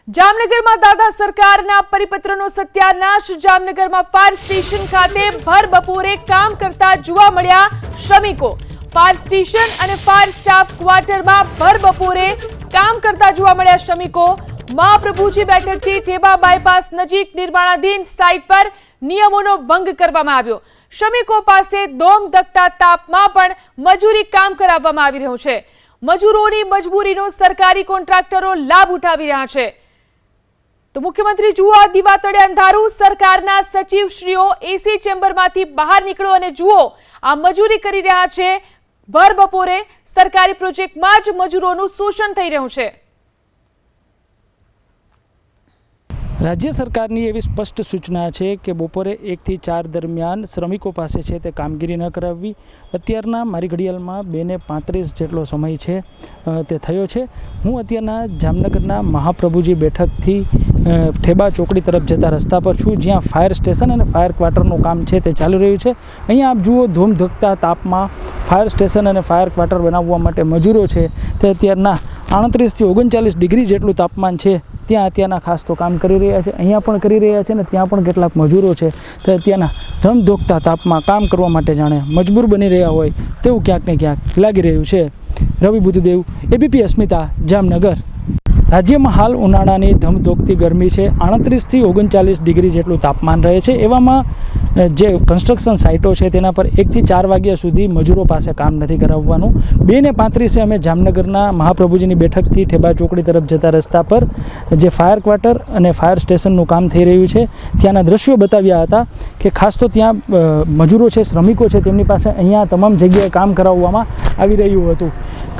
જામનગરમાં દાદા સરકારના પરિપત્રનો સત્યાનાશ। જામનગરમાં ફાયર સ્ટેશન ખાતે ભર બપોરે કામ કરતા જોવા મળ્યા શ્રમિકો। ફાયર સ્ટેશન અને ફાયર સ્ટાફ ક્વાર્ટરમાં ભર બપોરે કામ કરતા જોવા મળ્યા શ્રમિકો। મહાપ્રભુજી બેઠકથી ઠેબા બાયપાસ નજીક નિર્માણાધીન સાઇટ પર નિયમોનો ભંગ કરવામાં આવ્યો। શ્રમિકો પાસે ધોમધકતા તાપમાં પણ મજૂરી કામ કરાવવામાં આવી રહ્યું છે। મજૂરોની મજબૂરીનો સરકારી કોન્ટ્રાક્ટરો લાભ ઉઠાવી રહ્યા છે। તો મુખ્યમંત્રી જુઓ આ દીવા તળે અંધારું। સરકારના સચિવશ્રીઓ એસી ચેમ્બરમાંથી બહાર નીકળો અને જુઓ આ મજૂરી કરી રહ્યા છે। ભર બપોરે સરકારી પ્રોજેક્ટમાં જ મજૂરોનું શોષણ થઈ રહ્યું છે। રાજ્ય સરકારની એવી સ્પષ્ટ સૂચના છે કે બપોરે 1 થી 4 દરમિયાન શ્રમિકો પાસે છે તે કામગીરી ન કરાવવી। અત્યારના મારી ઘડિયાળમાં 2:35 જેટલો સમય છે તે થયો છે। હું અત્યારના જામનગરના મહાપ્રભુજી બેઠકથી ઠેબા ચોકડી તરફ જતા રસ્તા પર છું, જ્યાં ફાયર સ્ટેશન અને ફાયર ક્વાર્ટરનું કામ છે તે ચાલી રહ્યું છે। અહીંયા આપ જુઓ ધોમધકતા તાપમાં ફાયર સ્ટેશન અને ફાયર ક્વાર્ટર બનાવવા માટે મજૂરો છે તે અત્યારના 38 થી 39 ડિગ્રી જેટલું તાપમાન છે ત્યાં અત્યારના ખાસ તો કામ કરી રહ્યા છે। અહીંયા પણ કરી રહ્યા છે ને ત્યાં પણ કેટલાક મજૂરો છે તે અત્યારના ધમધોકતા તાપમાં કામ કરવા માટે જાણે મજબૂર બની રહ્યા હોય તેવું ક્યાંક ને ક્યાંક લાગી રહ્યું છે। રવિ બુદ્ધદેવ, એબીપી અસ્મિતા, જામનગર। રાજ્યમાં હાલ ઉનાળાની ધમધોકતી ગરમી છે। 38 થી 39 ડિગ્રી જેટલું તાપમાન રહે છે। એવામાં જે કન્સ્ટ્રક્શન સાઇટો છે તેના પર 1 થી 4 વાગ્યા સુધી મજૂરો પાસે કામ નથી કરાવવાનું। 2:35 અમે જામનગરના મહાપ્રભુજીની બેઠકથી ઠેબા ચોકડી તરફ જતા રસ્તા પર જે ફાયર ક્વાર્ટર અને ફાયર સ્ટેશનનું કામ થઈ રહ્યું છે ત્યાંના દ્રશ્યો બતાવ્યા હતા કે ખાસ તો ત્યાં મજૂરો છે, શ્રમિકો છે, તેમની પાસે અહીંયા તમામ જગ્યાએ કામ કરાવવામાં આવી રહ્યું હતું।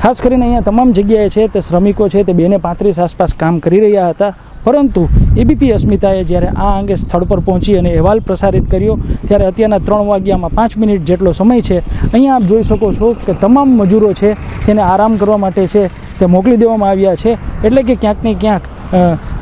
ખાસ કરીને અહીંયા તમામ જગ્યાએ છે તે શ્રમિકો છે તે 2:35 આસપાસ કામ કરી રહ્યા હતા, પરંતુ એબીપી અસ્મિતાએ જ્યારે આ અંગે સ્થળ પર પહોંચી અને અહેવાલ પ્રસારિત કર્યો ત્યારે અત્યારના 3 વાગ્યામાં 5 મિનિટ જેટલો સમય છે। અહીંયા આપ જોઈ શકો છો કે તમામ મજૂરો છે તેને આરામ કરવા માટે છે તે મોકલી દેવામાં આવ્યા છે। એટલે કે ક્યાંક ને ક્યાંક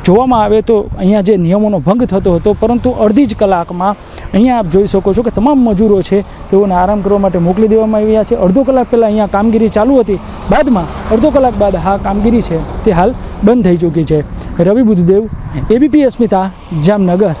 જોવામાં આવે તો અહીંયા જે નિયમોનો ભંગ થતો હતો, પરંતુ અડધી જ કલાકમાં અહીંયા આપ જોઈ શકો છો કે તમામ મજૂરો છે તેઓને આરામ કરવા માટે મોકલી દેવામાં આવ્યા છે। અડધો કલાક પહેલાં અહીંયા કામગીરી ચાલુ હતી, બાદમાં અડધો કલાક બાદ આ કામગીરી છે તે હાલ બંધ થઈ ચૂકી છે। રવિ બુદ્ધદેવ, એબીપી અસ્મિતા, જામનગર।